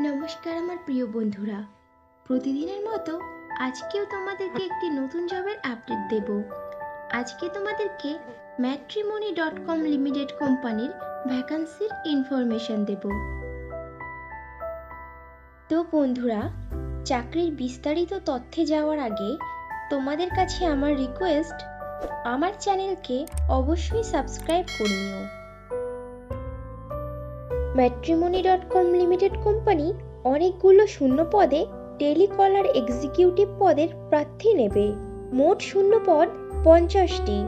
নমস্কার আমার প্রিয় বন্ধুরা, প্রতিদিনের মতো আজকেও তোমাদেরকে একটি নতুন জবের আপডেট দেব। আজকে তোমাদেরকে matrimony.com লিমিটেড কোম্পানির ভ্যাকান্সির ইনফরমেশন দেব। তো বন্ধুরা, চাকরির বিস্তারিত তথ্যে যাওয়ার আগে তোমাদের কাছে আমার রিকোয়েস্ট, আমার চ্যানেলকে অবশ্যই সাবস্ক্রাইব করে নিও। matrimony.com লিমিটেড কোম্পানি অনেকগুলো শূন্য পদে টেলিকলার এক্সিকিউটিভ পদের প্রার্থী নেবে। মোট শূন্য পদ 50টি।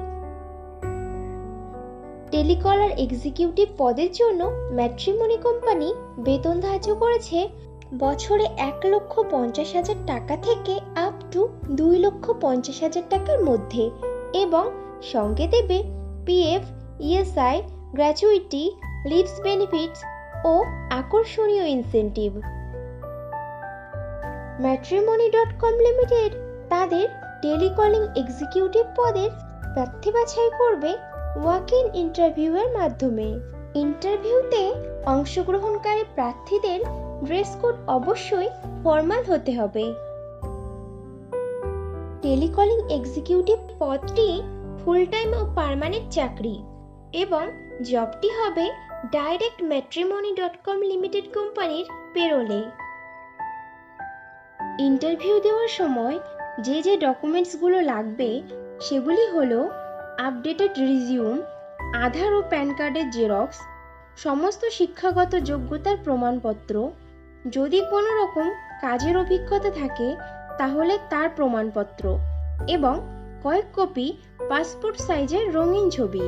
টেলিকলার এক্সিকিউটিভ পদের জন্য ম্যাট্রিমনি কোম্পানি বেতন ধার্য করেছে বছরে 1,50,000 টাকা থেকে আপ টু 2,50,000 টাকার মধ্যে, এবং সঙ্গে দেবে PF, ESI, gratuity, leaves benefits ও আকর্ষণীয় ইনসেনটিভ। matrimony.com লিমিটেড তাদের টেলিকলিং এক্সিকিউটিভ পদের প্রার্থী বাছাই করবে ওয়াক ইন ইন্টারভিউয়ের মাধ্যমে। ইন্টারভিউতে অংশগ্রহণকারী প্রার্থীদের ড্রেস কোড অবশ্যই ফর্মাল হতে হবে। টেলিকলিং এক্সিকিউটিভ পদটি ফুল টাইম ও পার্মানেন্ট চাকরি, এবং জবটি হবে ডাইরেক্ট matrimony.com লিমিটেড কোম্পানির পেরোলে। ইন্টারভিউ দেওয়ার সময় যে যে ডকুমেন্টসগুলো লাগবে সেগুলি হলো আপডেটেড রিজিউম, আধার ও প্যান কার্ডের জেরক্স, সমস্ত শিক্ষাগত যোগ্যতার প্রমাণপত্র, যদি কোনো রকম কাজের অভিজ্ঞতা থাকে তাহলে তার প্রমাণপত্র, এবং কয়েক কপি পাসপোর্ট সাইজের রঙিন ছবি।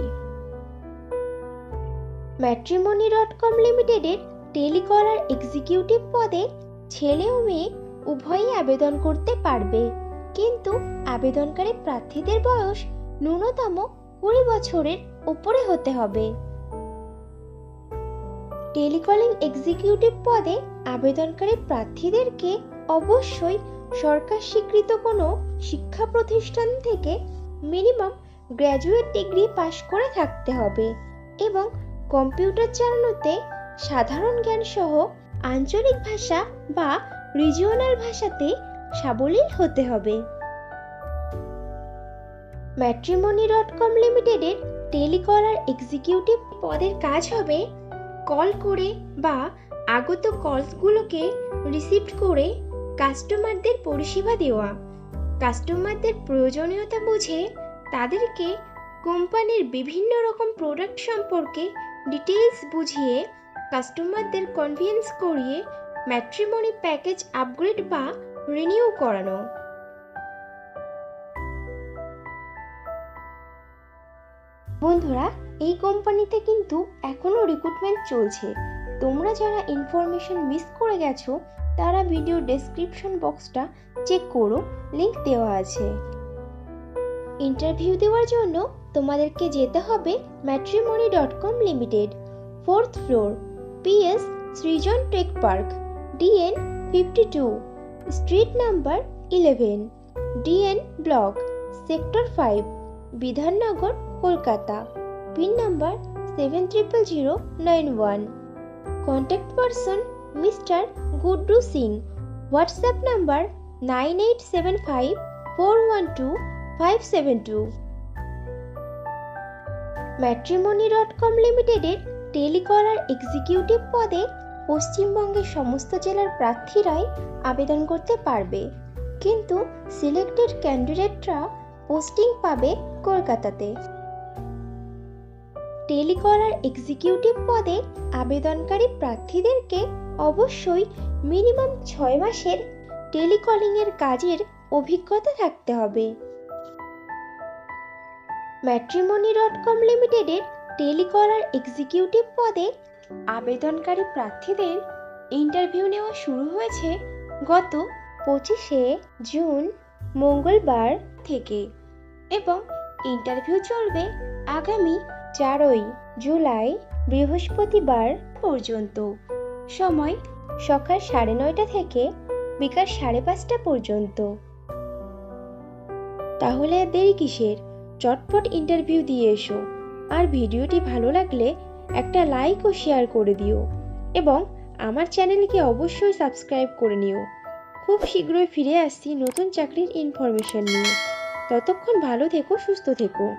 matrimony.com লিমিটেডের টেলিকলার এক্সিকিউটিভ পদে ছেলে ও মেয়ে উভয়ই আবেদন করতে পারবে, কিন্তু আবেদনকারী প্রার্থীদের বয়স ন্যূনতম 20 বছরের উপরে হতে হবে। টেলিকলিং এক্সিকিউটিভ পদে আবেদনকারী প্রার্থীদেরকে অবশ্যই সরকার স্বীকৃত কোনো শিক্ষা প্রতিষ্ঠান থেকে মিনিমাম গ্র্যাজুয়েট ডিগ্রি পাশ করে থাকতে হবে, এবং কম্পিউটার চালানোতে সাধারণ জ্ঞান সহ আঞ্চলিক ভাষা বা রিজিওনাল ভাষাতে সাবলীল হতে হবে। matrimony.com লিমিটেডের টেলিকলার এক্সিকিউটিভ পদের কাজ হবে কল করে বা আগত কলসগুলোকে রিসিভ করে কাস্টমারদের পরিষেবা দেওয়া, কাস্টমারদের প্রয়োজনীয়তা বুঝে তাদেরকে কোম্পানির বিভিন্ন রকম প্রোডাক্ট সম্পর্কে ডিটেইলস বুঝিয়ে কাস্টমারদের কনভিন্স করিয়ে ম্যাট্রিমনি প্যাকেজ আপগ্রেড বা রিনিউ করানো। বন্ধুরা, এই কোম্পানিতে কিন্তু এখনো রিক্রুটমেন্ট চলছে। তোমরা যারা ইনফরমেশন মিস করে গেছো তারা ভিডিও ডেসক্রিপশন বক্সটা চেক করো, লিংক দেওয়া আছে। ইন্টারভিউ দেওয়ার জন্য তোমাদেরকে যেতে হবে matrimony.com limited, 4th floor, PS Srijan tech park, DN 52, street number 11, DN block, sector 5, Bidhannagar, Kolkata, pin number 700091। Contact person mister Guddu Singh, WhatsApp number 9875412572। matrimony.com লিমিটেডের টেলিকলার এক্সিকিউটিভ পদে পশ্চিমবঙ্গের সমস্ত জেলার প্রার্থীরাই আবেদন করতে পারবে, কিন্তু সিলেক্টেড ক্যান্ডিডেটরা পোস্টিং পাবে কলকাতাতে। টেলিকলার এক্সিকিউটিভ পদে আবেদনকারী প্রার্থীদেরকে অবশ্যই মিনিমাম 6 মাসের টেলিকলিংয়ের কাজের অভিজ্ঞতা থাকতে হবে। matrimony.com লিমিটেডের টেলিকলার এক্সিকিউটিভ পদে আবেদনকারী প্রার্থীদের ইন্টারভিউ নেওয়া শুরু হয়েছে গত 25শে জুন মঙ্গলবার থেকে, এবং ইন্টারভিউ চলবে আগামী 4ই জুলাই বৃহস্পতিবার পর্যন্ত। সময় সকাল 9:30 থেকে বিকাল 5:30 পর্যন্ত। তাহলে আর দেরি কিসের, চটপট ইন্টারভিউ দিয়ে এসো। আর ভিডিওটি ভালো লাগলে একটা লাইক ও শেয়ার করে দিও, এবং আমার চ্যানেলকে অবশ্যই সাবস্ক্রাইব করে নিও। খুব শীঘ্রই ফিরে আসছি নতুন চাকরির ইনফরমেশন নিয়ে। ততক্ষণ ভালো থেকো, সুস্থ থেকো।